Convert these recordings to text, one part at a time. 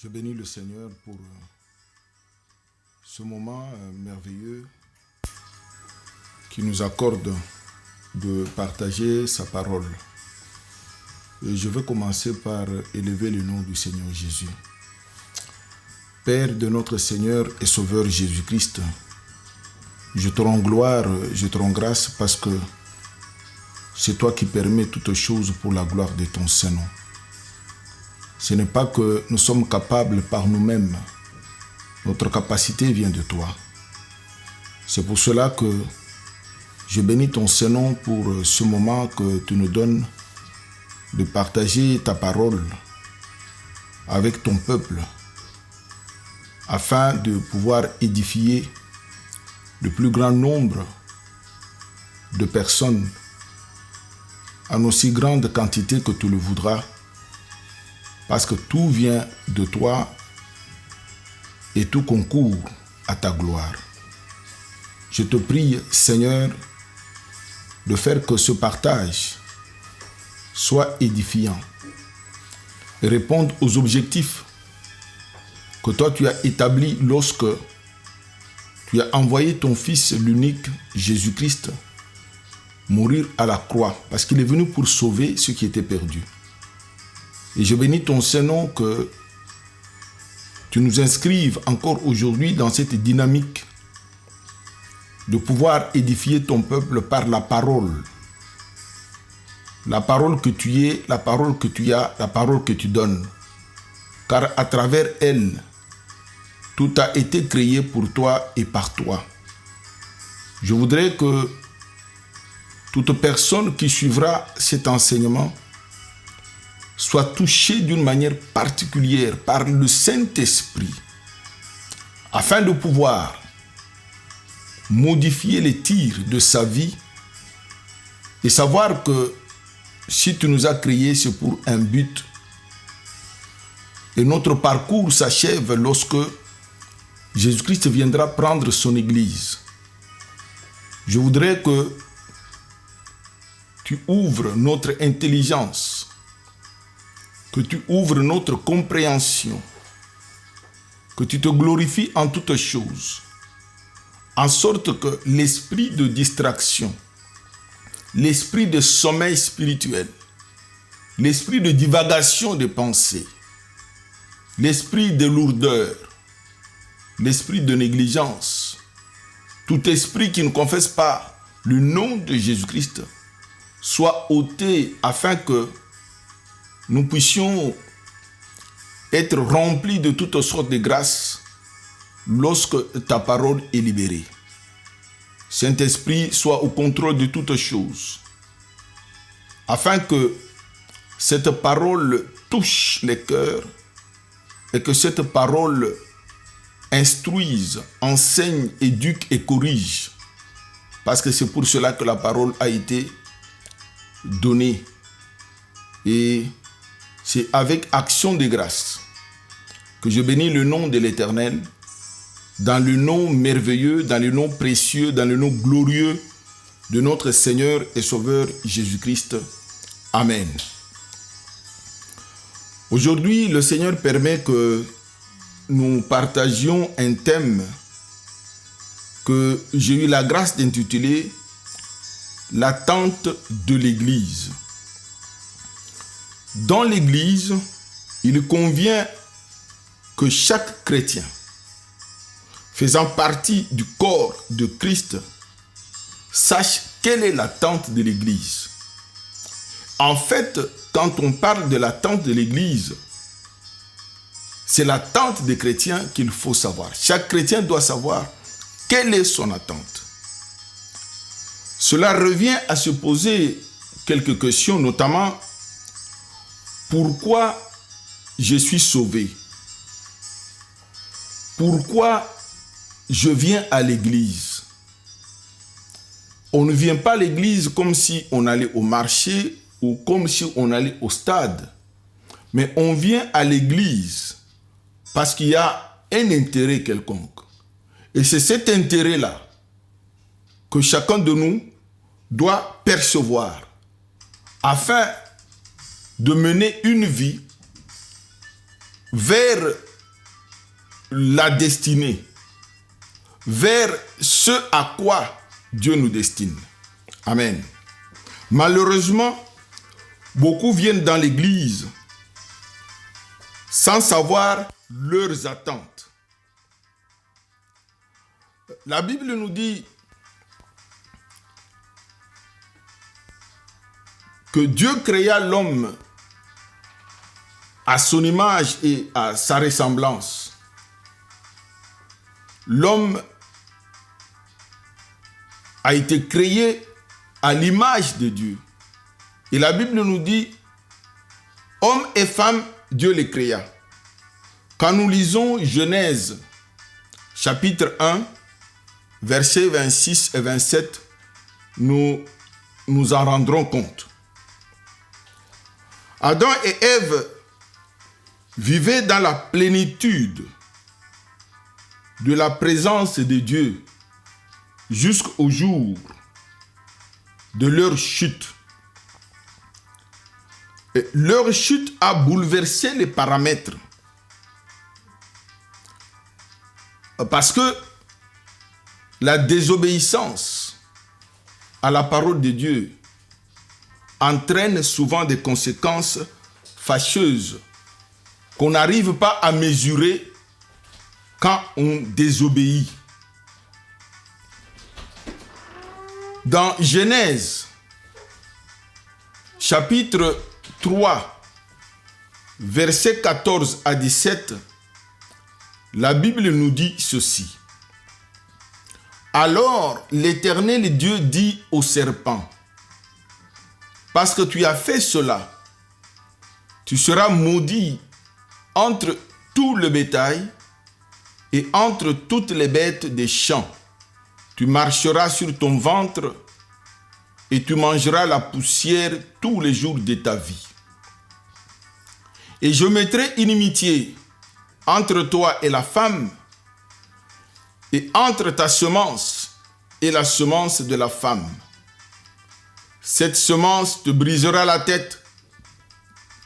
Je bénis le Seigneur pour ce moment merveilleux qui nous accorde de partager sa parole. Et je veux commencer par élever le nom du Seigneur Jésus. Père de notre Seigneur et Sauveur Jésus-Christ, je te rends gloire, je te rends grâce parce que c'est toi qui permets toutes choses pour la gloire de ton Saint-Nom. Ce n'est pas que nous sommes capables par nous-mêmes. Notre capacité vient de toi. C'est pour cela que je bénis ton Saint-Nom pour ce moment que tu nous donnes de partager ta parole avec ton peuple afin de pouvoir édifier le plus grand nombre de personnes en aussi grande quantité que tu le voudras, parce que tout vient de toi et tout concourt à ta gloire. Je te prie, Seigneur, de faire que ce partage soit édifiant et réponde aux objectifs que toi tu as établis lorsque tu as envoyé ton Fils l'unique, Jésus-Christ, mourir à la croix, parce qu'il est venu pour sauver ceux qui étaient perdus. Et je bénis ton Saint-Nom que tu nous inscrives encore aujourd'hui dans cette dynamique de pouvoir édifier ton peuple par la parole. La parole que tu es, la parole que tu as, la parole que tu donnes. Car à travers elle, tout a été créé pour toi et par toi. Je voudrais que toute personne qui suivra cet enseignement soit touchée d'une manière particulière par le Saint-Esprit, afin de pouvoir modifier les tirs de sa vie et savoir que si tu nous as créés, c'est pour un but. Et notre parcours s'achève lorsque Jésus-Christ viendra prendre son Église. Je voudrais que tu ouvres notre intelligence, que tu ouvres notre compréhension, que tu te glorifies en toutes choses, en sorte que l'esprit de distraction, l'esprit de sommeil spirituel, l'esprit de divagation de pensée, l'esprit de lourdeur, l'esprit de négligence, tout esprit qui ne confesse pas le nom de Jésus-Christ soit ôté afin que nous puissions être remplis de toutes sortes de grâces lorsque ta parole est libérée. Saint-Esprit, sois au contrôle de toutes choses, afin que cette parole touche les cœurs et que cette parole instruise, enseigne, éduque et corrige. Parce que c'est pour cela que la parole a été donnée. Et c'est avec action de grâce que je bénis le nom de l'Éternel, dans le nom merveilleux, dans le nom précieux, dans le nom glorieux de notre Seigneur et Sauveur Jésus-Christ. Amen. Aujourd'hui, le Seigneur permet que nous partagions un thème que j'ai eu la grâce d'intituler « L'attente de l'Église ». Dans l'Église, il convient que chaque chrétien, faisant partie du corps de Christ, sache quelle est l'attente de l'Église. En fait, quand on parle de l'attente de l'Église, c'est l'attente des chrétiens qu'il faut savoir. Chaque chrétien doit savoir quelle est son attente. Cela revient à se poser quelques questions, notamment pourquoi je suis sauvé? Pourquoi je viens à l'église? On ne vient pas à l'église comme si on allait au marché ou comme si on allait au stade. Mais on vient à l'église parce qu'il y a un intérêt quelconque. Et c'est cet intérêt-là que chacun de nous doit percevoir afin de mener une vie vers la destinée, vers ce à quoi Dieu nous destine. Amen. Malheureusement, beaucoup viennent dans l'église sans savoir leurs attentes. La Bible nous dit que Dieu créa l'homme à son image et à sa ressemblance. L'homme a été créé à l'image de Dieu. Et la Bible nous dit, hommes et femmes, Dieu les créa. Quand nous lisons Genèse, chapitre 1, versets 26 et 27, nous en rendrons compte. Adam et Ève vivaient dans la plénitude de la présence de Dieu jusqu'au jour de leur chute. Et leur chute a bouleversé les paramètres. Parce que la désobéissance à la parole de Dieu entraîne souvent des conséquences fâcheuses qu'on n'arrive pas à mesurer quand on désobéit. Dans Genèse, chapitre 3, versets 14 à 17, la Bible nous dit ceci. Alors l'Éternel Dieu dit au serpent, parce que tu as fait cela, tu seras maudit entre tout le bétail et entre toutes les bêtes des champs. Tu marcheras sur ton ventre et tu mangeras la poussière tous les jours de ta vie. Et je mettrai inimitié entre toi et la femme, et entre ta semence et la semence de la femme. Cette semence te brisera la tête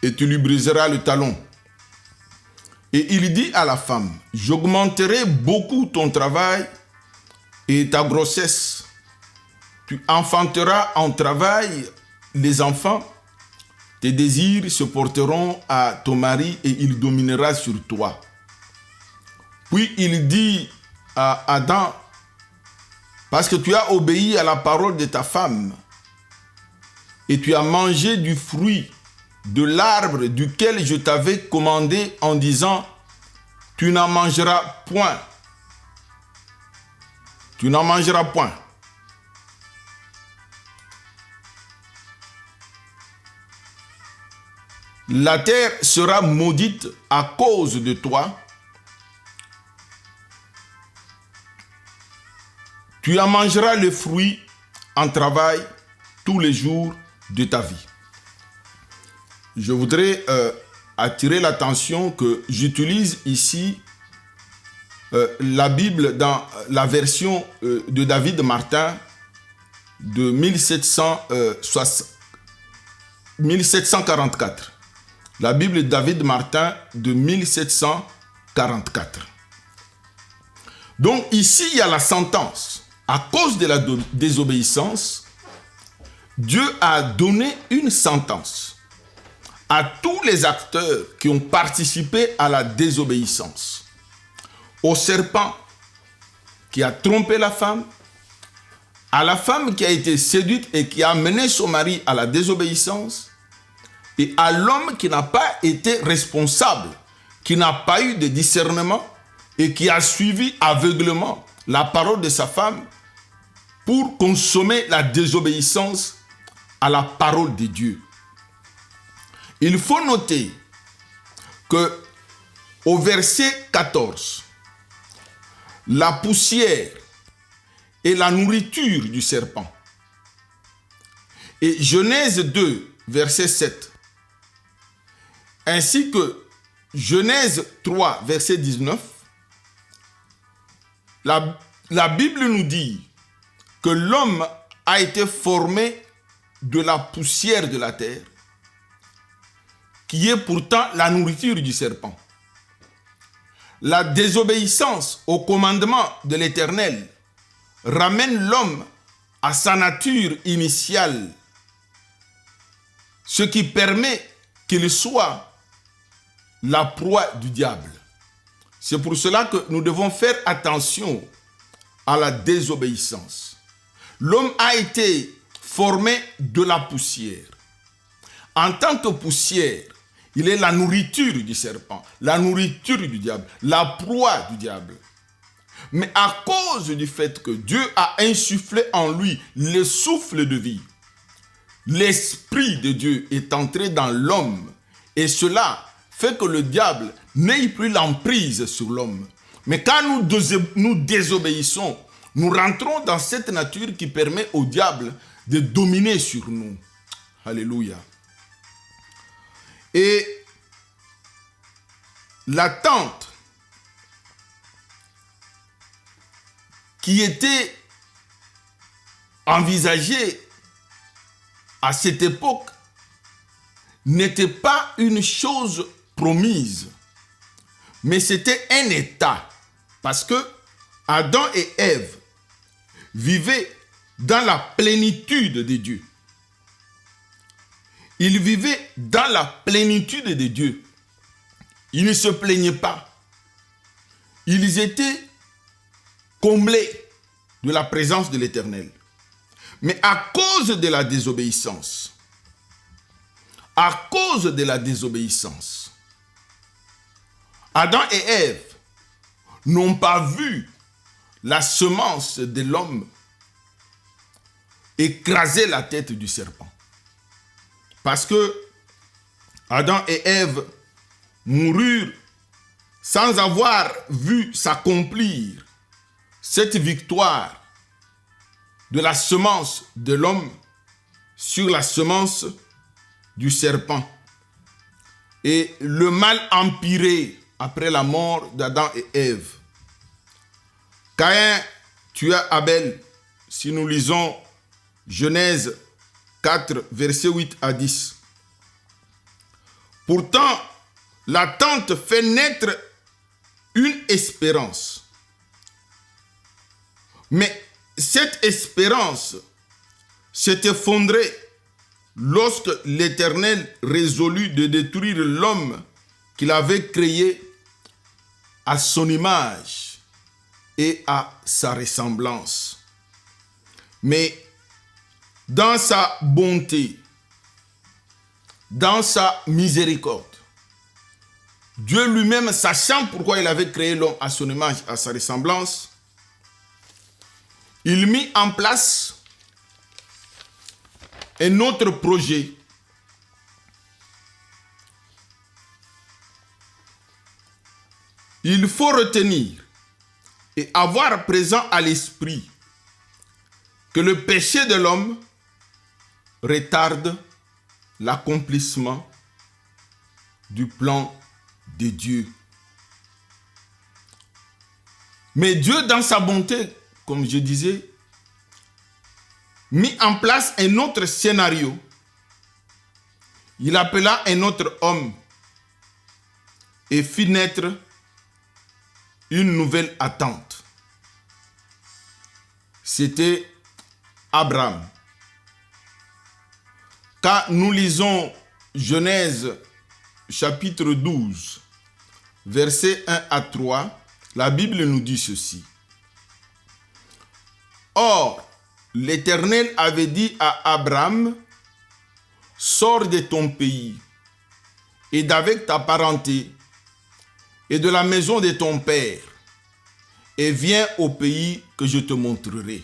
et tu lui briseras le talon. Et il dit à la femme, j'augmenterai beaucoup ton travail et ta grossesse. Tu enfanteras en travail les enfants. Tes désirs se porteront à ton mari et il dominera sur toi. Puis il dit à Adam, parce que tu as obéi à la parole de ta femme et tu as mangé du fruit de l'arbre duquel je t'avais commandé en disant, tu n'en mangeras point. Tu n'en mangeras point. La terre sera maudite à cause de toi. Tu en mangeras le fruit en travail tous les jours de ta vie. Je voudrais attirer l'attention que j'utilise ici la Bible dans la version de David Martin de 1744. La Bible de David Martin de 1744. Donc ici, il y a la sentence. À cause de la désobéissance, Dieu a donné une sentence à tous les acteurs qui ont participé à la désobéissance. Au serpent qui a trompé la femme, à la femme qui a été séduite et qui a amené son mari à la désobéissance, et à l'homme qui n'a pas été responsable, qui n'a pas eu de discernement et qui a suivi aveuglement la parole de sa femme pour consommer la désobéissance à la parole de Dieu. Il faut noter que au verset 14, la poussière est la nourriture du serpent. Et Genèse 2, verset 7, ainsi que Genèse 3, verset 19, la Bible nous dit que l'homme a été formé de la poussière de la terre, qui est pourtant la nourriture du serpent. la désobéissance au commandement de l'Éternel ramène l'homme à sa nature initiale, ce qui permet qu'il soit la proie du diable. C'est pour cela que nous devons faire attention à la désobéissance. L'homme a été formé de la poussière. En tant que poussière, il est la nourriture du serpent, la nourriture du diable, la proie du diable. Mais à cause du fait que Dieu a insufflé en lui le souffle de vie, l'Esprit de Dieu est entré dans l'homme et cela fait que le diable n'ait plus l'emprise sur l'homme. Mais quand nous désobéissons, nous rentrons dans cette nature qui permet au diable de dominer sur nous. Alléluia. Et l'attente qui était envisagée à cette époque n'était pas une chose promise, mais c'était un état. Parce que Adam et Ève vivaient dans la plénitude de Dieu. Ils vivaient dans la plénitude de Dieu. Ils ne se plaignaient pas. Ils étaient comblés de la présence de l'Éternel. Mais à cause de la désobéissance, Adam et Ève n'ont pas vu la semence de l'homme écraser la tête du serpent. Parce que Adam et Ève moururent sans avoir vu s'accomplir cette victoire de la semence de l'homme sur la semence du serpent. Et le mal empirait après la mort d'Adam et Ève. Caïn tua Abel, si nous lisons Genèse 4, versets 8 à 10. Pourtant, l'attente fait naître une espérance. Mais cette espérance s'est effondrée lorsque l'Éternel résolut de détruire l'homme qu'il avait créé à son image et à sa ressemblance. Mais dans sa bonté, dans sa miséricorde, Dieu lui-même, sachant pourquoi il avait créé l'homme à son image, à sa ressemblance, il mit en place un autre projet. Il faut retenir et avoir présent à l'esprit que le péché de l'homme retarde l'accomplissement du plan de Dieu. Mais Dieu, dans sa bonté, comme je disais, mit en place un autre scénario. Il appela un autre homme et fit naître une nouvelle attente. C'était Abraham. Quand nous lisons Genèse chapitre 12, versets 1 à 3, la Bible nous dit ceci. Or, l'Éternel avait dit à Abraham, « Sors de ton pays et d'avec ta parenté et de la maison de ton père et viens au pays que je te montrerai.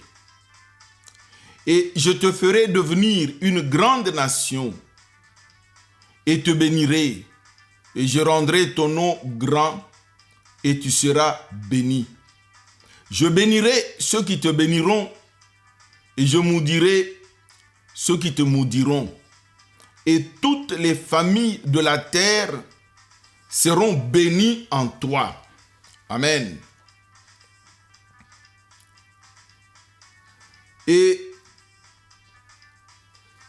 Et je te ferai devenir une grande nation et te bénirai et je rendrai ton nom grand et tu seras béni. Je bénirai ceux qui te béniront et je maudirai ceux qui te maudiront. Et toutes les familles de la terre seront bénies en toi. » Amen. Et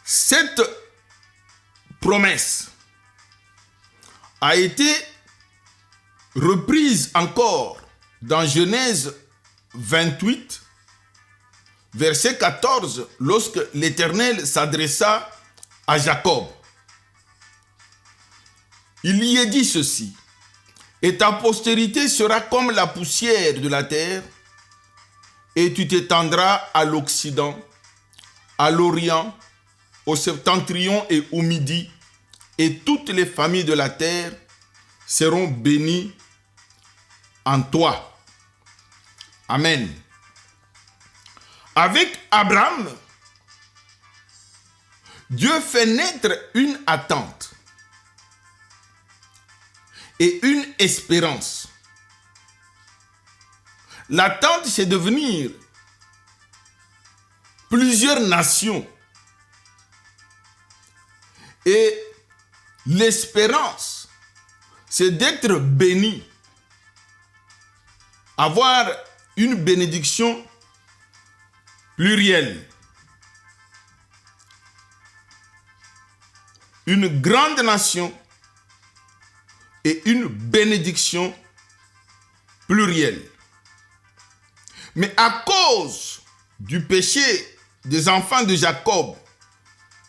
cette promesse a été reprise encore dans Genèse 28, verset 14, lorsque l'Éternel s'adressa à Jacob. Il y est dit ceci: et ta postérité sera comme la poussière de la terre, et tu t'étendras à l'Occident, à l'Orient, au septentrion et au Midi, et toutes les familles de la terre seront bénies en toi. Amen. Avec Abraham, Dieu fait naître une attente et une espérance. L'attente, c'est devenir plusieurs nations. Et l'espérance, c'est d'être béni. Avoir une bénédiction plurielle. Une grande nation et une bénédiction plurielle. Mais à cause du péché des enfants de Jacob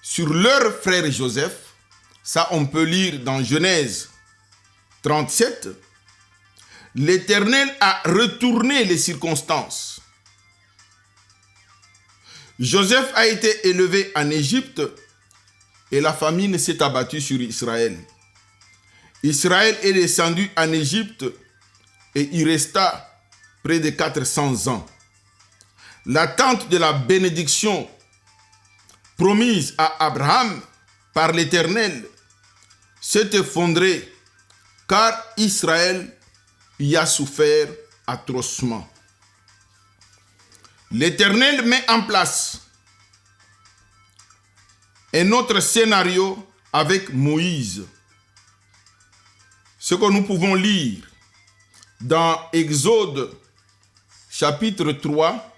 sur leur frère Joseph, ça on peut lire dans Genèse 37, l'Éternel a retourné les circonstances. Joseph a été élevé en Égypte et la famine s'est abattue sur Israël. Israël est descendu en Égypte et y resta près de 400 ans. L'attente de la bénédiction promise à Abraham par l'Éternel s'est effondrée car Israël y a souffert atrocement. L'Éternel met en place un autre scénario avec Moïse. Ce que nous pouvons lire dans Exode chapitre 3,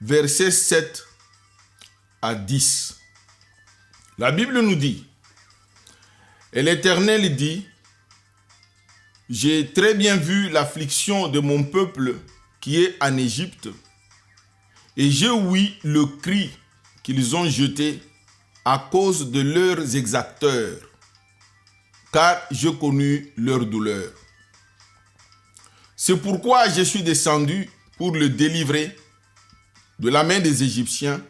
versets 7 à 10. La Bible nous dit, et l'Éternel dit, j'ai très bien vu l'affliction de mon peuple qui est en Égypte, et j'ai ouï le cri qu'ils ont jeté à cause de leurs exacteurs, car je connus leur douleur. C'est pourquoi je suis descendu pour le délivrer de la main des Égyptiens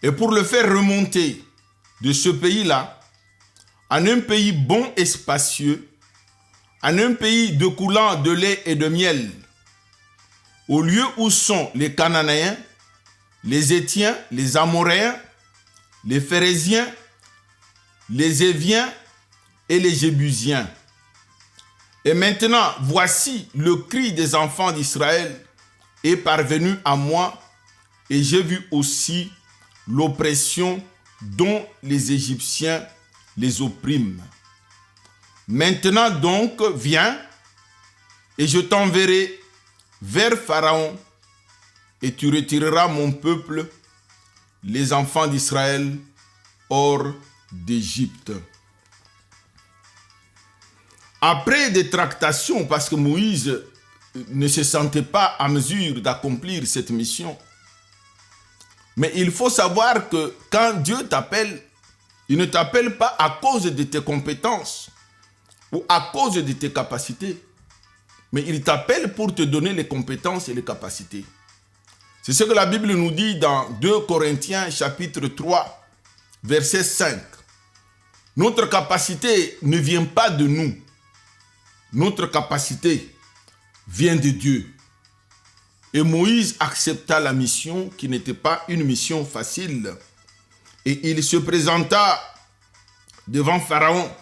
et pour le faire remonter de ce pays-là en un pays bon et spacieux, en un pays découlant de lait et de miel, au lieu où sont les Cananéens, les Hétiens, les Amoréens, les Phéréziens, les Éviens et les Jébusiens. Et maintenant, voici le cri des enfants d'Israël est parvenu à moi, et j'ai vu aussi l'oppression dont les Égyptiens les oppriment. Maintenant donc, viens, et je t'enverrai vers Pharaon, et tu retireras mon peuple, les enfants d'Israël, hors d'Égypte. Après des tractations, parce que Moïse ne se sentait pas à mesure d'accomplir cette mission, mais il faut savoir que quand Dieu t'appelle, il ne t'appelle pas à cause de tes compétences ou à cause de tes capacités, mais il t'appelle pour te donner les compétences et les capacités. C'est ce que la Bible nous dit dans 2 Corinthiens chapitre 3, verset 5. Notre capacité ne vient pas de nous. Notre capacité vient de Dieu. Et Moïse accepta la mission qui n'était pas une mission facile. Et il se présenta devant Pharaon.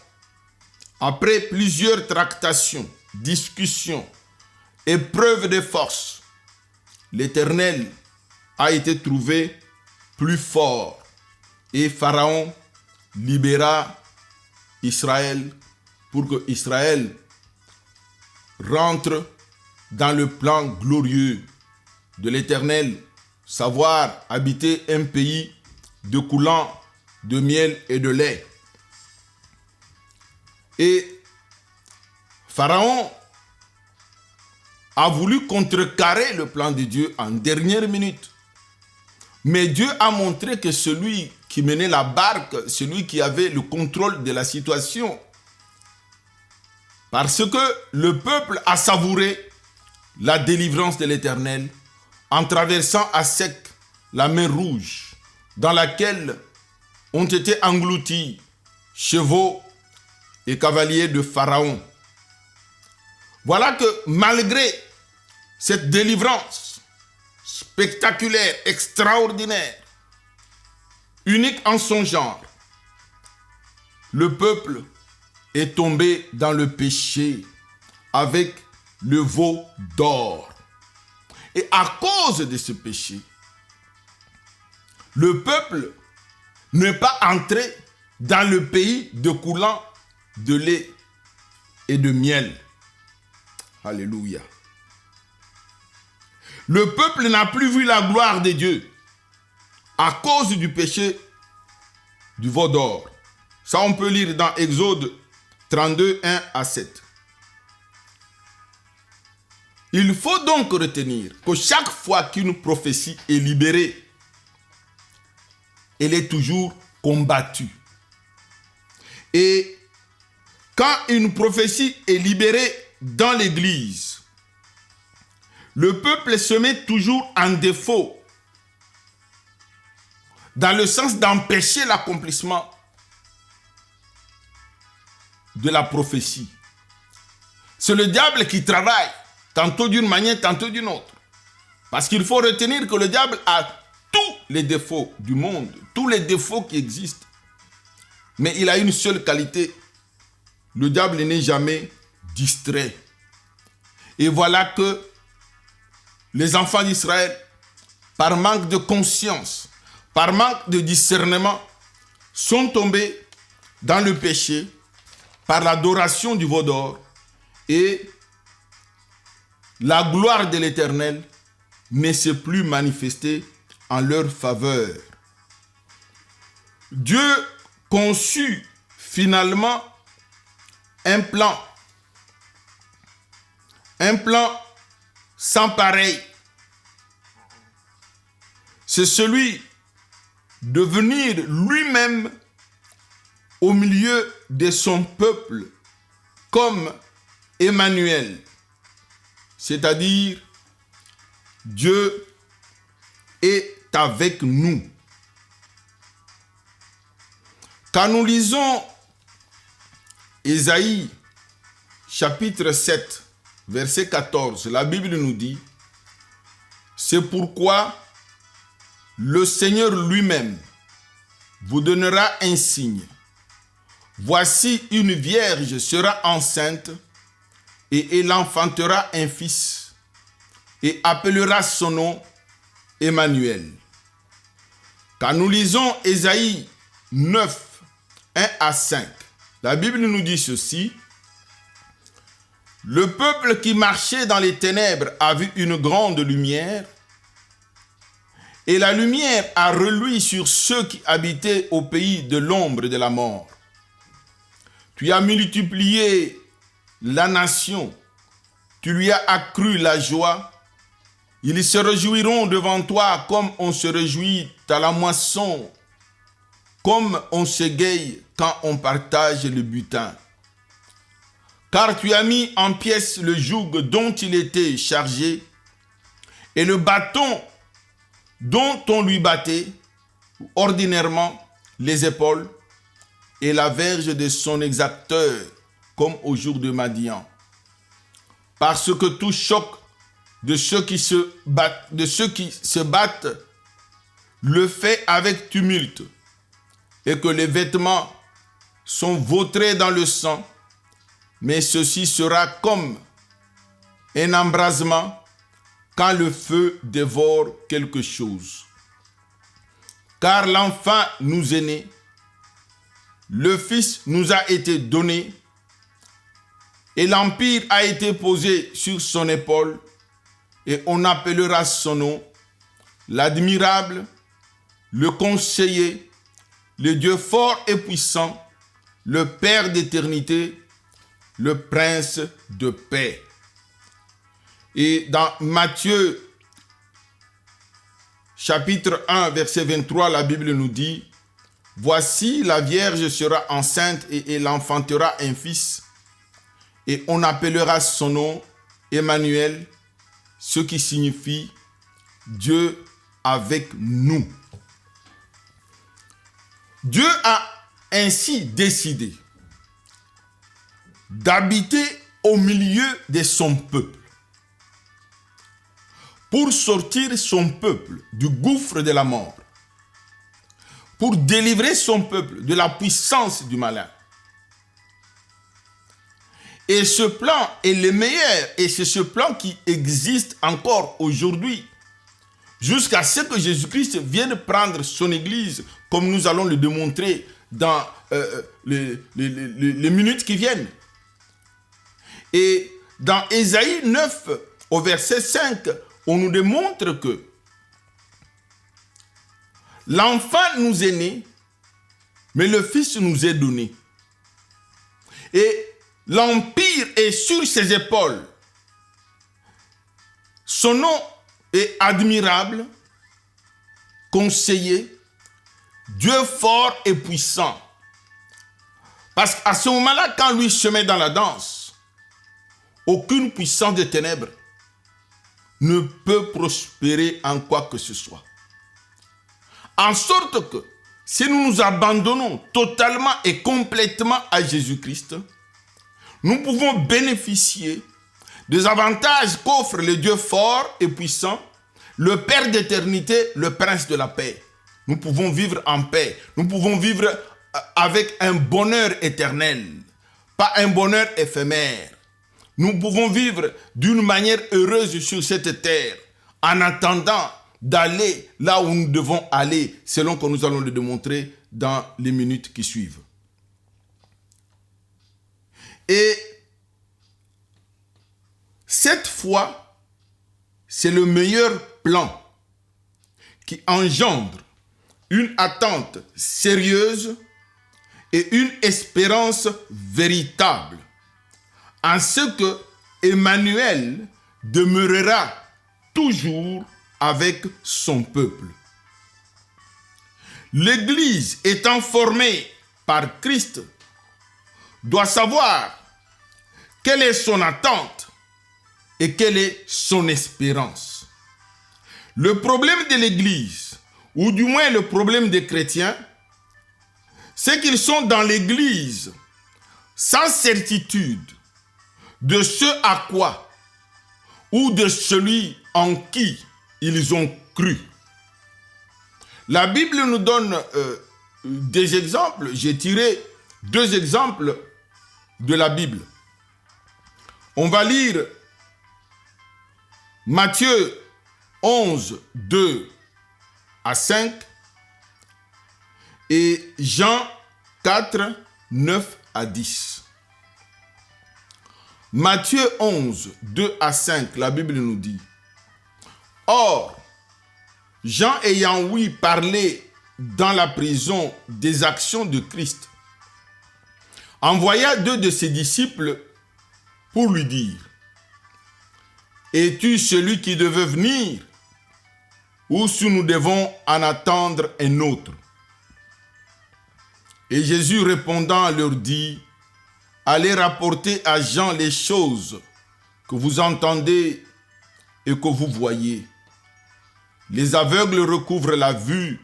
Après plusieurs tractations, discussions, épreuves de force, l'Éternel a été trouvé plus fort. Et Pharaon libéra Israël pour que Israël rentre dans le plan glorieux de l'Éternel, savoir habiter un pays découlant de miel et de lait. Et Pharaon a voulu contrecarrer le plan de Dieu en dernière minute. Mais Dieu a montré que celui qui menait la barque, celui qui avait le contrôle de la situation, parce que le peuple a savouré la délivrance de l'Éternel en traversant à sec la mer Rouge, dans laquelle ont été engloutis chevaux et cavaliers de Pharaon. Voilà que malgré cette délivrance spectaculaire, extraordinaire, unique en son genre, le peuple est tombé dans le péché avec le veau d'or. Et à cause de ce péché, le peuple n'est pas entré dans le pays découlant de lait et de miel. Alléluia. Le peuple n'a plus vu la gloire de Dieu à cause du péché du veau d'or. Ça, on peut lire dans Exode 32, 1 à 7. Il faut donc retenir que chaque fois qu'une prophétie est libérée, elle est toujours combattue. Et quand une prophétie est libérée dans l'Église, le peuple se met toujours en défaut, dans le sens d'empêcher l'accomplissement de la prophétie. C'est le diable qui travaille, tantôt d'une manière, tantôt d'une autre. Parce qu'il faut retenir que le diable a tous les défauts du monde, tous les défauts qui existent. Mais il a une seule qualité. Le diable n'est jamais distrait. Et voilà que les enfants d'Israël, par manque de conscience, par manque de discernement, sont tombés dans le péché par l'adoration du veau d'or, et la gloire de l'Éternel ne s'est plus manifestée en leur faveur. Dieu conçut finalement un plan sans pareil. C'est celui de venir lui-même au milieu de son peuple comme Emmanuel, c'est-à-dire Dieu est avec nous. Quand nous lisons Ésaïe chapitre 7, verset 14, la Bible nous dit: c'est pourquoi le Seigneur lui-même vous donnera un signe. Voici, une vierge sera enceinte et elle enfantera un fils et appellera son nom Emmanuel. Quand nous lisons Ésaïe 9, 1 à 5, la Bible nous dit ceci: le peuple qui marchait dans les ténèbres a vu une grande lumière, et la lumière a reluit sur ceux qui habitaient au pays de l'ombre de la mort. Tu as multiplié la nation, tu lui as accru la joie. Ils se réjouiront devant toi comme on se réjouit à la moisson, comme on s'égaye quand on partage le butin. Car tu as mis en pièces le joug dont il était chargé, et le bâton dont on lui battait ordinairement les épaules, et la verge de son exacteur, comme au jour de Madian. Parce que tout choc de ceux qui se battent, le fait avec tumulte, et que les vêtements sont vautrés dans le sang, mais ceci sera comme un embrasement quand le feu dévore quelque chose. Car l'enfant nous est né, le Fils nous a été donné, et l'empire a été posé sur son épaule, et on appellera son nom l'admirable, le conseiller, le Dieu fort et puissant, le Père d'éternité, le prince de paix. Et dans Matthieu, chapitre 1, verset 23, la Bible nous dit, « Voici, la Vierge sera enceinte et elle enfantera un fils, et on appellera son nom Emmanuel, ce qui signifie Dieu avec nous. » Dieu a ainsi décidé d'habiter au milieu de son peuple pour sortir son peuple du gouffre de la mort, pour délivrer son peuple de la puissance du malin. Et ce plan est le meilleur, et c'est ce plan qui existe encore aujourd'hui, jusqu'à ce que Jésus-Christ vienne prendre son Église, comme nous allons le démontrer dans les minutes qui viennent. Et dans Ésaïe 9, au verset 5, on nous démontre que l'enfant nous est né, mais le Fils nous est donné. Et l'empire est sur ses épaules. Son nom est admirable, conseiller, Dieu fort et puissant. Parce qu'à ce moment-là, quand lui se met dans la danse, aucune puissance des ténèbres ne peut prospérer en quoi que ce soit. En sorte que, si nous nous abandonnons totalement et complètement à Jésus-Christ, nous pouvons bénéficier des avantages qu'offre le Dieu fort et puissant, le Père d'éternité, le Prince de la paix. Nous pouvons vivre en paix. Nous pouvons vivre avec un bonheur éternel, pas un bonheur éphémère. Nous pouvons vivre d'une manière heureuse sur cette terre, en attendant d'aller là où nous devons aller, selon que nous allons le démontrer dans les minutes qui suivent. Et cette foi, c'est le meilleur plan qui engendre une attente sérieuse et une espérance véritable, en ce que Emmanuel demeurera toujours avec son peuple. L'Église étant formée par Christ doit savoir quelle est son attente et quelle est son espérance. Le problème de l'Église, ou du moins le problème des chrétiens, c'est qu'ils sont dans l'Église sans certitude de ce à quoi ou de celui en qui ils ont cru. La Bible nous donne des exemples. J'ai tiré 2 exemples de la Bible. On va lire Matthieu 11, 2 à 5 et Jean 4, 9 à 10. Matthieu 11, 2 à 5, la Bible nous dit: Or, Jean ayant ouï parler dans la prison des actions de Christ, envoya 2 de ses disciples pour lui dire: Es-tu celui qui devait venir, ou si nous devons en attendre un autre? Et Jésus répondant leur dit: Allez rapporter à Jean les choses que vous entendez et que vous voyez. Les aveugles recouvrent la vue,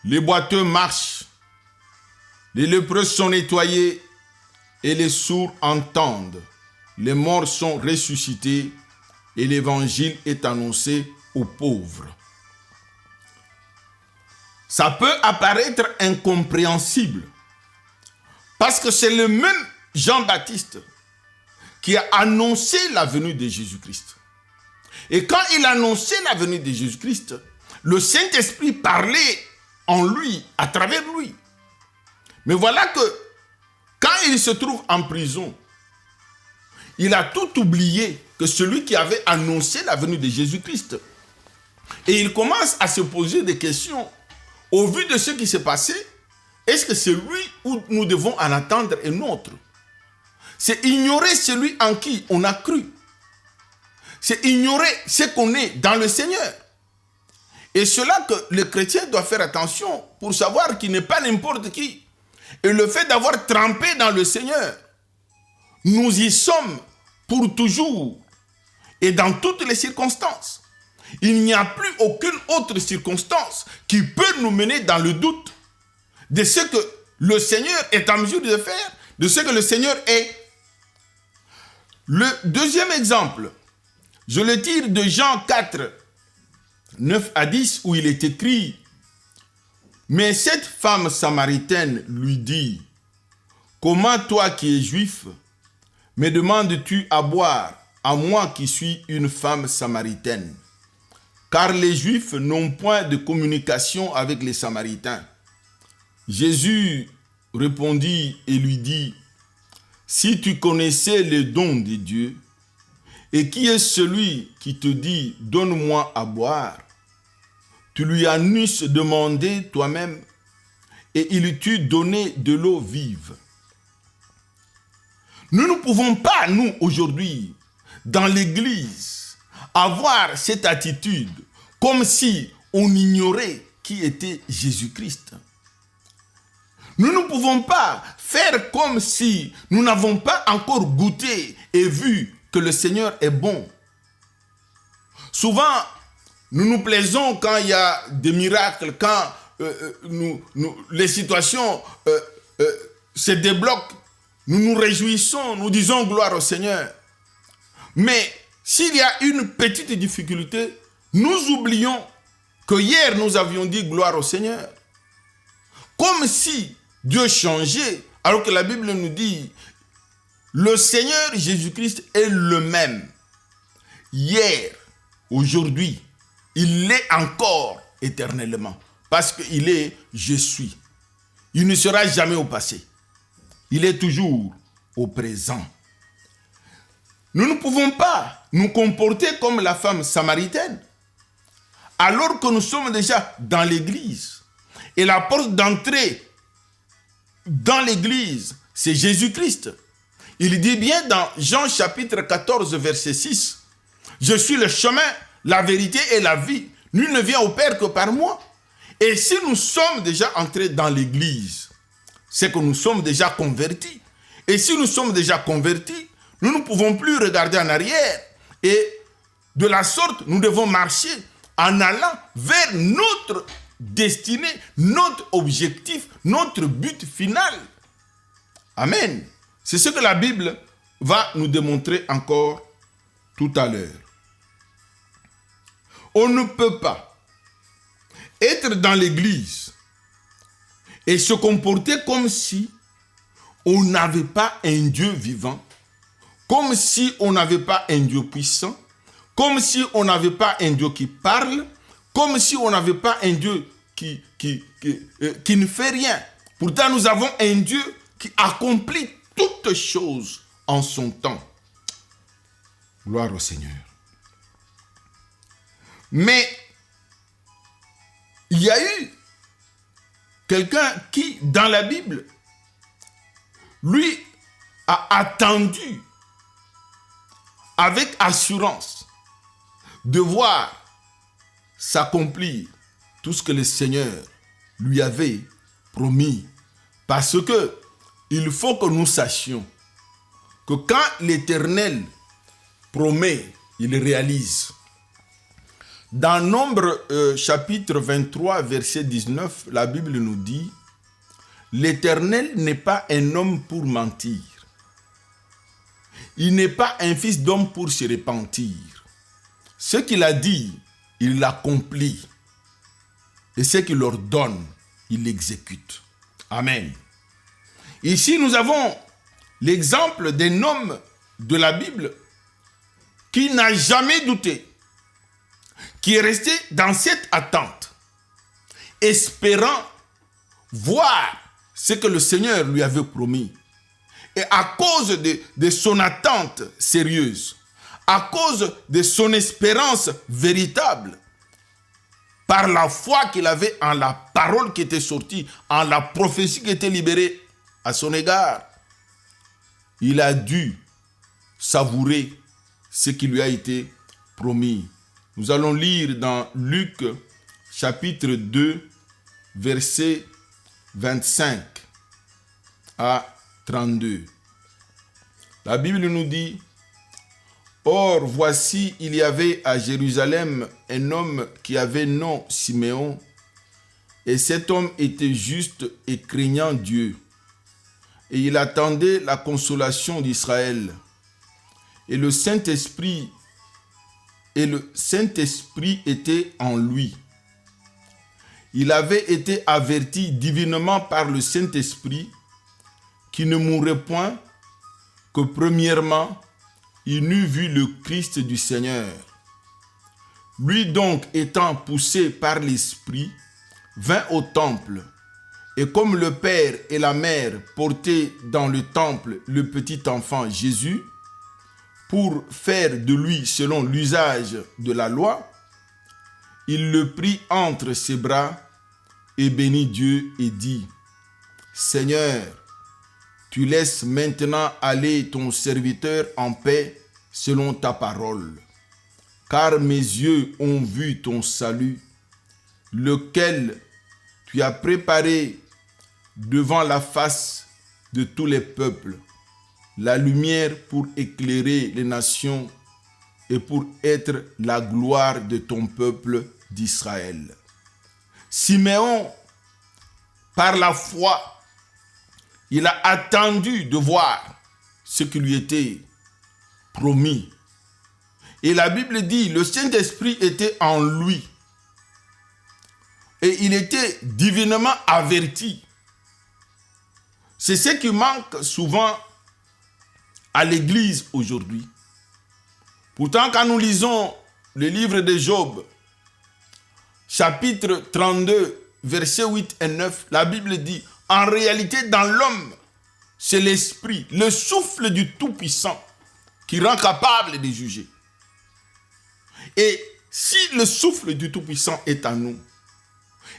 les boiteux marchent, les lépreux sont nettoyés et les sourds entendent. Les morts sont ressuscités et l'évangile est annoncé aux pauvres. Ça peut apparaître incompréhensible parce que c'est le même Jean-Baptiste qui a annoncé la venue de Jésus-Christ. Et quand il annonçait la venue de Jésus-Christ, le Saint-Esprit parlait en lui, à travers lui. Mais voilà que quand il se trouve en prison, il a tout oublié que celui qui avait annoncé la venue de Jésus-Christ. Et il commence à se poser des questions. Au vu de ce qui s'est passé, est-ce que c'est lui ou nous devons en attendre un autre? c'est ignorer celui en qui on a cru. C'est ignorer ce qu'on est dans le Seigneur. Et cela que le chrétien doit faire attention pour savoir qu'il n'est pas n'importe qui. Et le fait d'avoir trempé dans le Seigneur, nous y sommes pour toujours et dans toutes les circonstances. Il n'y a plus aucune autre circonstance qui peut nous mener dans le doute de ce que le Seigneur est en mesure de faire, de ce que le Seigneur est. Le deuxième exemple, je le tire de Jean 4, 9 à 10, où il est écrit: mais cette femme samaritaine lui dit: comment toi qui es juif, me demandes-tu à boire, à moi qui suis une femme samaritaine? Car les Juifs n'ont point de communication avec les Samaritains. Jésus répondit et lui dit: si tu connaissais les dons de Dieu, et qui est celui qui te dit: donne-moi à boire, tu lui en eusses demandé toi-même, et il t'eût donné de l'eau vive. Nous ne pouvons pas, nous, aujourd'hui, dans l'Église, avoir cette attitude comme si on ignorait qui était Jésus-Christ. Nous ne pouvons pas faire comme si nous n'avons pas encore goûté et vu que le Seigneur est bon. Souvent, nous nous plaisons quand il y a des miracles, quand les situations se débloquent. Nous nous réjouissons, nous disons gloire au Seigneur. Mais s'il y a une petite difficulté, nous oublions que hier nous avions dit gloire au Seigneur. Comme si Dieu changeait, alors que la Bible nous dit: le Seigneur Jésus-Christ est le même. Hier, aujourd'hui, il l'est encore éternellement. Parce qu'il est je suis. Il ne sera jamais au passé. Il est toujours au présent. Nous ne pouvons pas nous comporter comme la femme samaritaine, alors que nous sommes déjà dans l'église. Et la porte d'entrée dans l'église, c'est Jésus-Christ. Il dit bien dans Jean chapitre 14, verset 6, « Je suis le chemin, la vérité et la vie. Nul ne vient au Père que par moi. » Et si nous sommes déjà entrés dans l'église, c'est que nous sommes déjà convertis. Et si nous sommes déjà convertis, nous ne pouvons plus regarder en arrière. Et de la sorte, nous devons marcher en allant vers notre destinée, notre objectif, notre but final. Amen. C'est ce que la Bible va nous démontrer encore tout à l'heure. On ne peut pas être dans l'église et se comporter comme si on n'avait pas un Dieu vivant, comme si on n'avait pas un Dieu puissant, comme si on n'avait pas un Dieu qui parle, comme si on n'avait pas un Dieu qui ne fait rien. Pourtant, nous avons un Dieu qui accomplit toutes choses en son temps. Gloire au Seigneur. Mais il y a eu quelqu'un qui, dans la Bible, lui a attendu avec assurance de voir s'accomplir tout ce que le Seigneur lui avait promis. Parce que il faut que nous sachions que quand l'Éternel promet, il réalise. Dans Nombre chapitre 23, verset 19, la Bible nous dit: l'Éternel n'est pas un homme pour mentir. Il n'est pas un fils d'homme pour se repentir. Ce qu'il a dit, il l'accomplit. Et ce qu'il ordonne, il l'exécute. Amen. Ici, nous avons l'exemple d'un homme de la Bible qui n'a jamais douté, qui est resté dans cette attente, espérant voir ce que le Seigneur lui avait promis. Et à cause de son attente sérieuse, à cause de son espérance véritable, par la foi qu'il avait en la parole qui était sortie, en la prophétie qui était libérée à son égard, il a dû savourer ce qui lui a été promis. Nous allons lire dans Luc chapitre 2, versets 25 à 32. La Bible nous dit: Or, voici, il y avait à Jérusalem un homme qui avait nom Siméon, et cet homme était juste et craignant Dieu, et il attendait la consolation d'Israël. Et le Saint-Esprit était en lui. Il avait été averti divinement par le Saint-Esprit qu'il ne mourrait point, que premièrement, il n'eût vu le Christ du Seigneur. Lui donc, étant poussé par l'Esprit, vint au temple, et comme le père et la mère portaient dans le temple le petit enfant Jésus, pour faire de lui selon l'usage de la loi, il le prit entre ses bras et bénit Dieu et dit: Seigneur, tu laisses maintenant aller ton serviteur en paix selon ta parole, car mes yeux ont vu ton salut, lequel tu as préparé devant la face de tous les peuples, la lumière pour éclairer les nations et pour être la gloire de ton peuple d'Israël. Siméon, par la foi, il a attendu de voir ce qui lui était promis. Et la Bible dit, le Saint-Esprit était en lui. Et il était divinement averti. C'est ce qui manque souvent à l'Église aujourd'hui. Pourtant, quand nous lisons le livre de Job, chapitre 32, versets 8 et 9, la Bible dit: en réalité, dans l'homme, c'est l'esprit, le souffle du Tout-Puissant qui rend capable de juger. Et si le souffle du Tout-Puissant est en nous,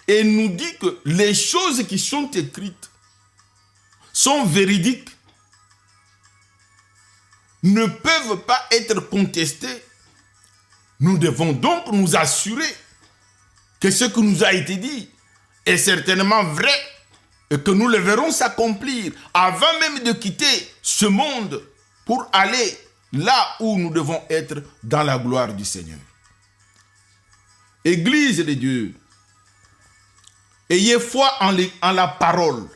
et nous dit que les choses qui sont écrites sont véridiques, ne peuvent pas être contestées, nous devons donc nous assurer que ce qui nous a été dit est certainement vrai et que nous le verrons s'accomplir avant même de quitter ce monde pour aller là où nous devons être dans la gloire du Seigneur. Église de Dieu, ayez foi en la parole.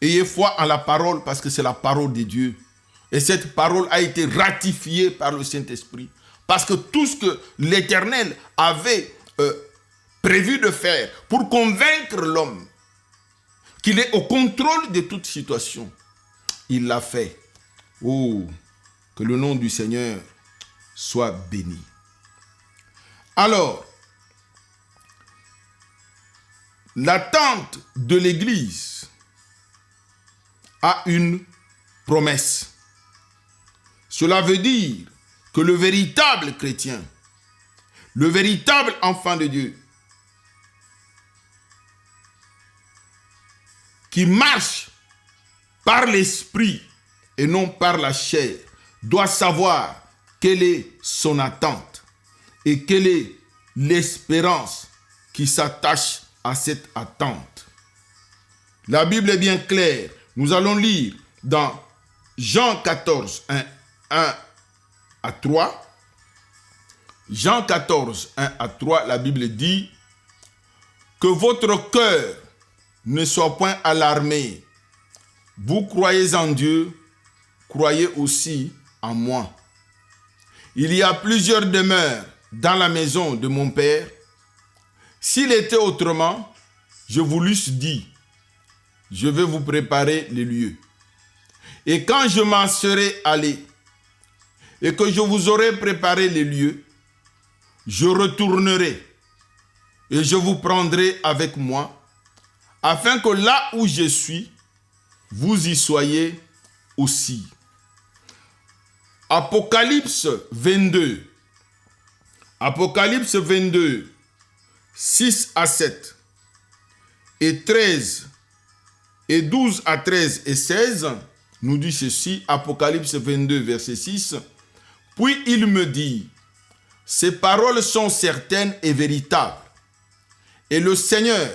Ayez foi en la parole parce que c'est la parole de Dieu. Et cette parole a été ratifiée par le Saint-Esprit. Parce que tout ce que l'Éternel avait prévu de faire pour convaincre l'homme qu'il est au contrôle de toute situation, il l'a fait. Oh, que le nom du Seigneur soit béni. Alors, l'attente de l'Église a une promesse. Cela veut dire que le véritable chrétien, le véritable enfant de Dieu, qui marche par l'esprit et non par la chair, doit savoir quelle est son attente et quelle est l'espérance qui s'attache à cette attente. La Bible est bien claire. Nous allons lire dans Jean 14, 1 à 3. Jean 14, 1 à 3, la Bible dit: que votre cœur ne soit point alarmé. Vous croyez en Dieu, croyez aussi en moi. Il y a plusieurs demeures dans la maison de mon Père. S'il était autrement, je vous l'eusse dit: je vais vous préparer les lieux. Et quand je m'en serai allé, et que je vous aurai préparé les lieux, je retournerai, et je vous prendrai avec moi, afin que là où je suis, vous y soyez aussi. Apocalypse 22. Apocalypse 22, 6 à 7, et 13, et 12 à 13 et 16, nous dit ceci, Apocalypse 22, verset 6. Puis il me dit, ces paroles sont certaines et véritables. Et le Seigneur,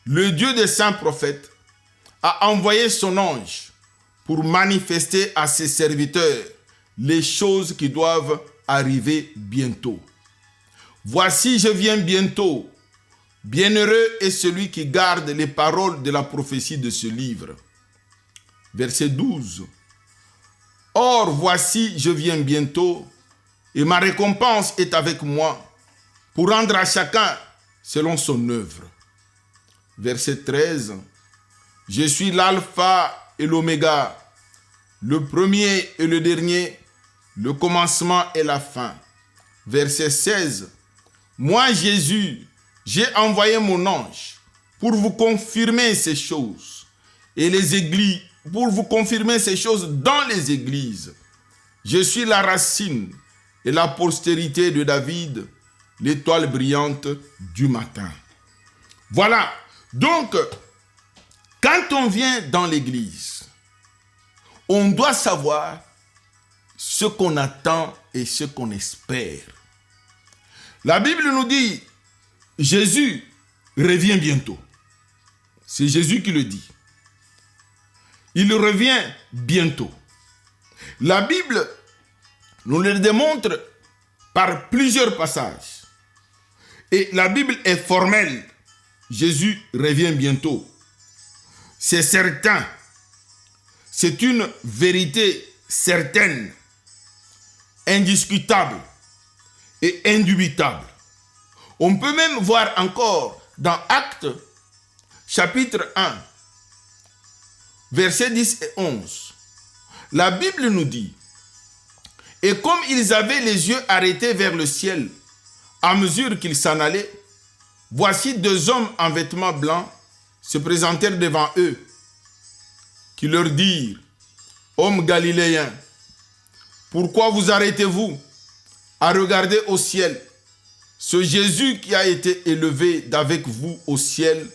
le Dieu des saints prophètes, a envoyé son ange pour manifester à ses serviteurs les choses qui doivent arriver bientôt. Voici, je viens bientôt. Bienheureux est celui qui garde les paroles de la prophétie de ce livre. Verset 12. Or, voici, je viens bientôt, et ma récompense est avec moi, pour rendre à chacun selon son œuvre. Verset 13. Je suis l'alpha et l'oméga, le premier et le dernier, le commencement et la fin. Verset 16. Moi, Jésus, j'ai envoyé mon ange pour vous confirmer ces choses et les églises, pour vous confirmer ces choses dans les églises. Je suis la racine et la postérité de David, l'étoile brillante du matin. Voilà. Donc, quand on vient dans l'église, on doit savoir ce qu'on attend et ce qu'on espère. La Bible nous dit, Jésus revient bientôt. C'est Jésus qui le dit. Il revient bientôt. La Bible nous le démontre par plusieurs passages. Et la Bible est formelle. Jésus revient bientôt. C'est certain. C'est une vérité certaine, indiscutable et indubitable. On peut même voir encore dans Actes, chapitre 1, versets 10 et 11. La Bible nous dit, « Et comme ils avaient les yeux arrêtés vers le ciel, à mesure qu'ils s'en allaient, voici deux hommes en vêtements blancs se présentèrent devant eux, qui leur dirent, « Hommes galiléens, pourquoi vous arrêtez-vous à regarder au ciel? Ce Jésus qui a été élevé d'avec vous au ciel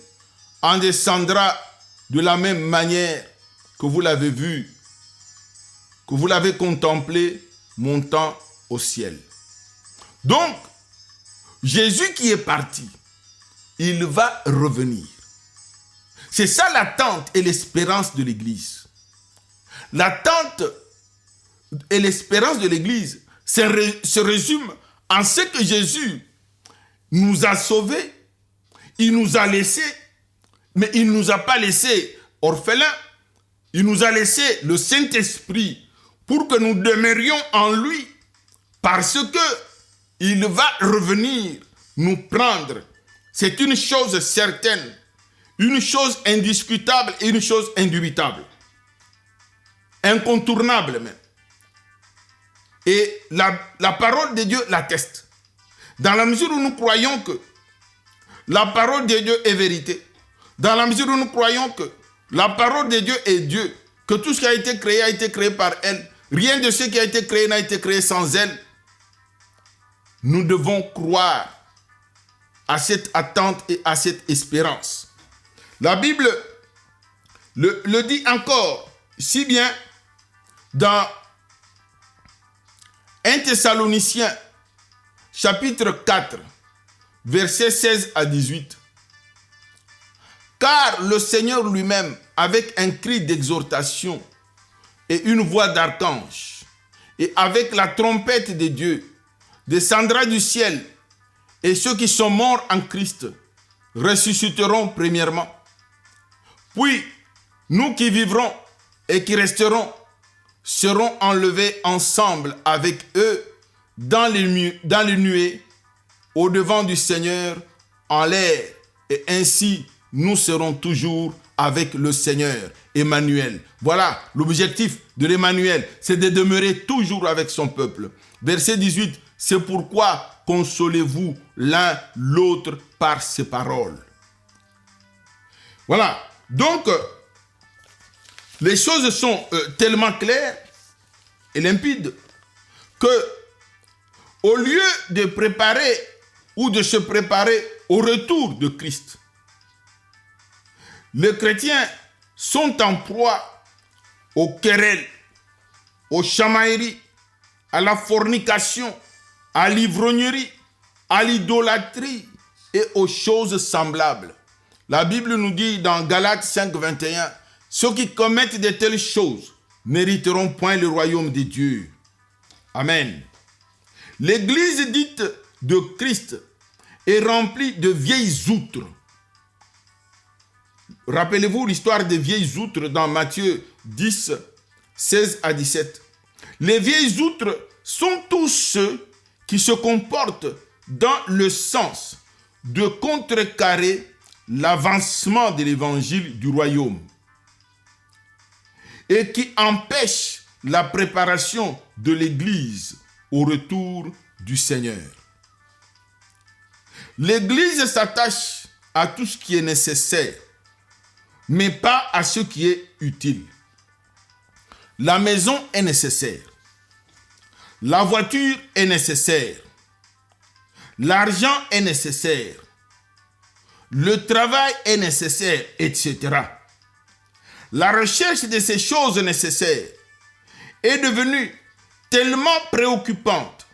en descendra de la même manière que vous l'avez vu, que vous l'avez contemplé montant au ciel. » Donc, Jésus qui est parti, il va revenir. C'est ça l'attente et l'espérance de l'Église. L'attente et l'espérance de l'Église se résume en ce que Jésus nous a sauvés, il nous a laissés, mais il ne nous a pas laissés orphelins, il nous a laissé le Saint-Esprit pour que nous demeurions en lui, parce que il va revenir nous prendre. C'est une chose certaine, une chose indiscutable et une chose indubitable. Incontournable même. Et la parole de Dieu l'atteste. Dans la mesure où nous croyons que la parole de Dieu est vérité, dans la mesure où nous croyons que la parole de Dieu est Dieu, que tout ce qui a été créé par elle, rien de ce qui a été créé n'a été créé sans elle, nous devons croire à cette attente et à cette espérance. La Bible le dit encore si bien dans 1 Thessaloniciens chapitre 4, versets 16 à 18. Car le Seigneur lui-même, avec un cri d'exhortation et une voix d'archange, et avec la trompette de Dieu, descendra du ciel, et ceux qui sont morts en Christ ressusciteront premièrement. Puis, nous qui vivrons et qui resterons seront enlevés ensemble avec eux dans les nuées, au-devant du Seigneur, en l'air. Et ainsi, nous serons toujours avec le Seigneur, Emmanuel. Voilà, l'objectif de l'Emmanuel, c'est de demeurer toujours avec son peuple. Verset 18, c'est pourquoi consolez-vous l'un l'autre par ces paroles. Voilà, donc, les choses sont tellement claires et limpides que, au lieu de préparer ou de se préparer au retour de Christ, les chrétiens sont en proie aux querelles, aux chamailleries, à la fornication, à l'ivrognerie, à l'idolâtrie et aux choses semblables. La Bible nous dit dans Galates 5, 21, ceux qui commettent de telles choses n'hériteront point le royaume de Dieu. Amen. L'église dite de Christ est remplie de vieilles outres. Rappelez-vous l'histoire des vieilles outres dans Matthieu 10, 16 à 17. Les vieilles outres sont tous ceux qui se comportent dans le sens de contrecarrer l'avancement de l'évangile du royaume et qui empêchent la préparation de l'Église au retour du Seigneur. L'Église s'attache à tout ce qui est nécessaire, mais pas à ce qui est utile. La maison est nécessaire. La voiture est nécessaire. L'argent est nécessaire. Le travail est nécessaire, etc. La recherche de ces choses nécessaires est devenue tellement préoccupante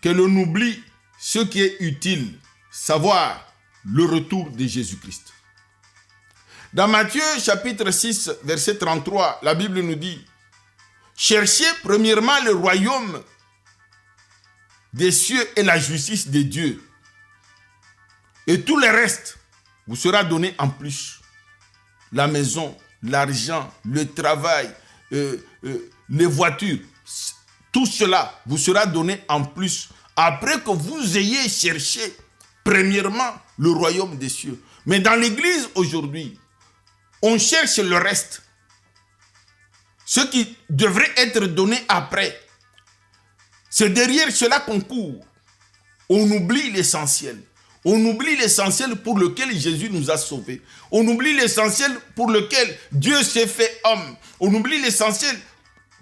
que l'on oublie ce qui est utile, savoir le retour de Jésus-Christ. Dans Matthieu chapitre 6, verset 33, la Bible nous dit « Cherchez premièrement le royaume des cieux et la justice de Dieu, et tout le reste vous sera donné en plus. La maison, l'argent, le travail, les voitures, tout cela vous sera donné en plus après que vous ayez cherché premièrement le royaume des cieux. » Mais dans l'église aujourd'hui, on cherche le reste. Ce qui devrait être donné après. C'est derrière cela qu'on court. On oublie l'essentiel. On oublie l'essentiel pour lequel Jésus nous a sauvés. On oublie l'essentiel pour lequel Dieu s'est fait homme. On oublie l'essentiel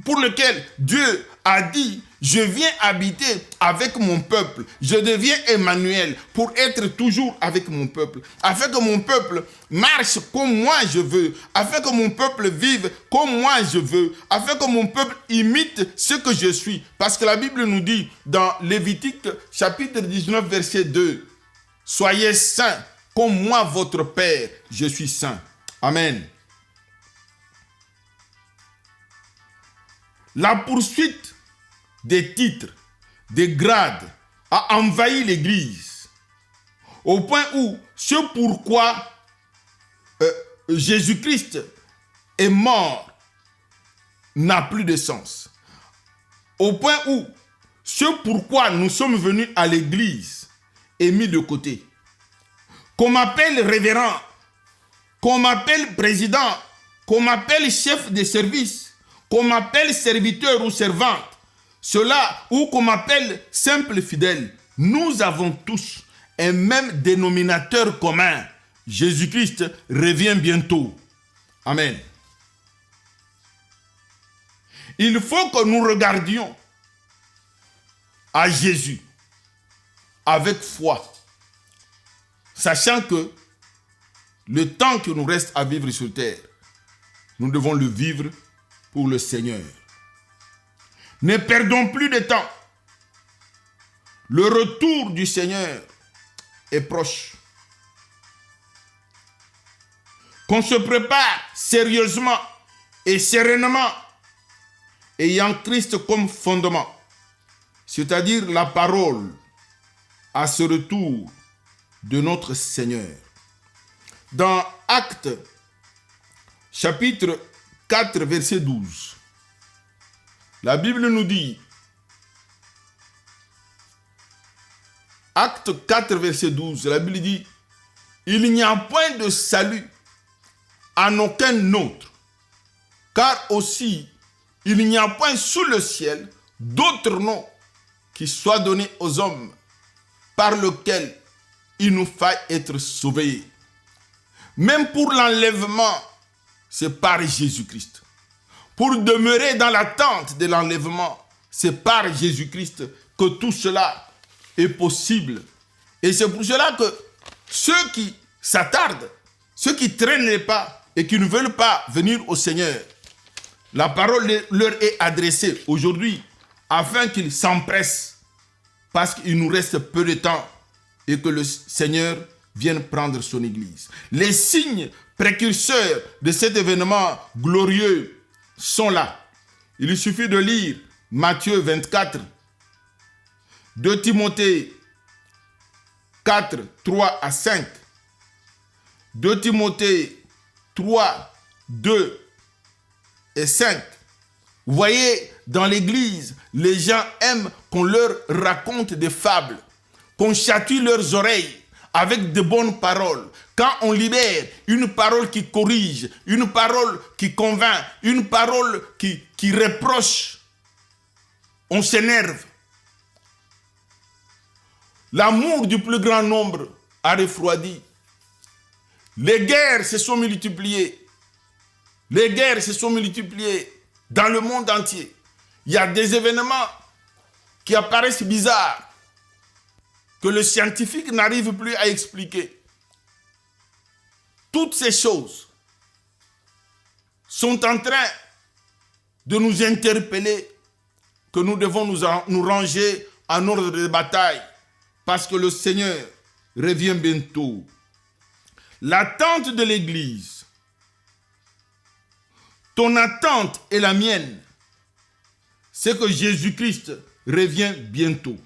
pour lequel Dieu a dit « Je viens habiter avec mon peuple. Je deviens Emmanuel pour être toujours avec mon peuple. Afin que mon peuple marche comme moi je veux. Afin que mon peuple vive comme moi je veux. Afin que mon peuple imite ce que je suis. » Parce que la Bible nous dit dans Lévitique chapitre 19 verset 2 « Soyez saints comme moi votre Père, je suis saint. » Amen. La poursuite des titres, des grades a envahi l'Église au point où ce pourquoi Jésus-Christ est mort n'a plus de sens. Au point où ce pourquoi nous sommes venus à l'Église est mis de côté. Qu'on m'appelle révérend, qu'on m'appelle président, qu'on m'appelle chef de service, qu'on m'appelle serviteur ou servante, cela ou qu'on m'appelle simple fidèle, nous avons tous un même dénominateur commun. Jésus-Christ revient bientôt. Amen. Il faut que nous regardions à Jésus avec foi, sachant que le temps que nous reste à vivre sur terre, nous devons le vivre pour le Seigneur. Ne perdons plus de temps. Le retour du Seigneur est proche. Qu'on se prépare sérieusement et sereinement, ayant Christ comme fondement, c'est-à-dire la parole, à ce retour de notre Seigneur. Dans Actes, chapitre 4, verset 12, la Bible nous dit, Acte 4, verset 12, la Bible dit, il n'y a point de salut en aucun autre, car aussi il n'y a point sous le ciel d'autre nom qui soit donné aux hommes par lequel il nous faille être sauvés. Même pour l'enlèvement, c'est par Jésus-Christ. Pour demeurer dans l'attente de l'enlèvement, c'est par Jésus-Christ que tout cela est possible. Et c'est pour cela que ceux qui s'attardent, ceux qui traînent les pas et qui ne veulent pas venir au Seigneur, La parole leur est adressée aujourd'hui afin qu'ils s'empressent parce qu'il nous reste peu de temps et que le Seigneur vienne prendre son Église. Les signes précurseurs de cet événement glorieux sont là. Il suffit de lire Matthieu 24, 2 Timothée 4, 3 à 5, 2 Timothée 3, 2 et 5. Vous voyez, dans l'église, les gens aiment qu'on leur raconte des fables, qu'on chatouille leurs oreilles avec de bonnes paroles. Quand on libère une parole qui corrige, une parole qui convainc, une parole qui reproche, on s'énerve. L'amour du plus grand nombre a refroidi. Les guerres se sont multipliées. Les guerres se sont multipliées dans le monde entier. Il y a des événements qui apparaissent bizarres, que le scientifique n'arrive plus à expliquer. Toutes ces choses sont en train de nous interpeller, que nous devons nous ranger en ordre de bataille, parce que le Seigneur revient bientôt. L'attente de l'Église, ton attente et la mienne, c'est que Jésus-Christ revient bientôt.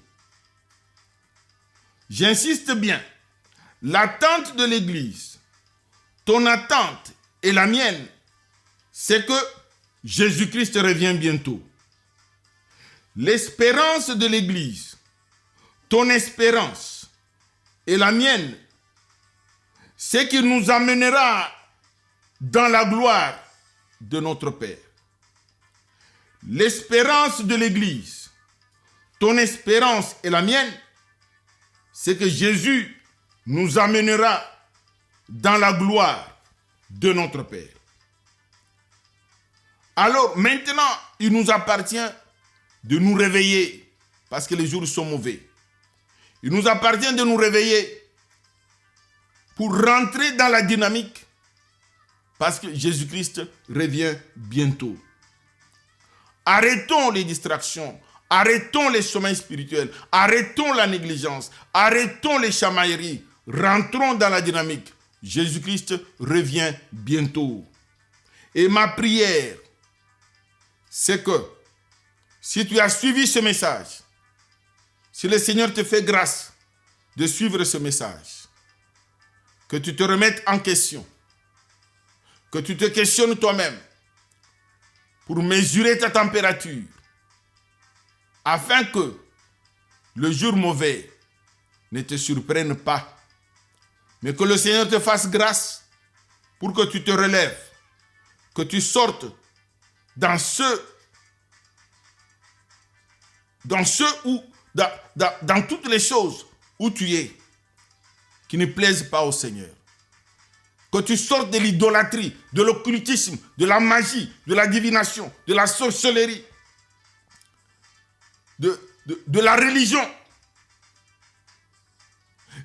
J'insiste bien, l'attente de l'Église, ton attente et la mienne, c'est que Jésus-Christ revient bientôt. L'espérance de l'Église, ton espérance et la mienne, c'est qu'il nous amènera dans la gloire de notre Père. L'espérance de l'Église, ton espérance et la mienne, c'est que Jésus nous amènera dans la gloire de notre Père. Alors maintenant, il nous appartient de nous réveiller parce que les jours sont mauvais. Il nous appartient de nous réveiller pour rentrer dans la dynamique parce que Jésus-Christ revient bientôt. Arrêtons les distractions, arrêtons les chemins spirituels, arrêtons la négligence, arrêtons les chamailleries, rentrons dans la dynamique. Jésus-Christ revient bientôt. Et ma prière, c'est que si tu as suivi ce message, si le Seigneur te fait grâce de suivre ce message, que tu te remettes en question, que tu te questionnes toi-même pour mesurer ta température, afin que le jour mauvais ne te surprenne pas, mais que le Seigneur te fasse grâce pour que tu te relèves, que tu sortes dans toutes les choses où tu es, qui ne plaisent pas au Seigneur. Que tu sortes de l'idolâtrie, de l'occultisme, de la magie, de la divination, de la sorcellerie, de la religion,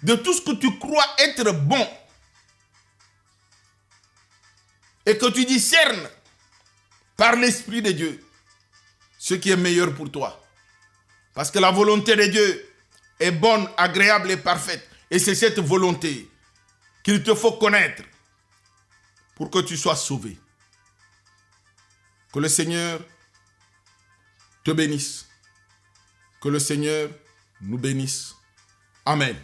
de tout ce que tu crois être bon et que tu discernes par l'Esprit de Dieu ce qui est meilleur pour toi. Parce que la volonté de Dieu est bonne, agréable et parfaite. Et c'est cette volonté qu'il te faut connaître pour que tu sois sauvé. Que le Seigneur te bénisse. Que le Seigneur nous bénisse. Amen.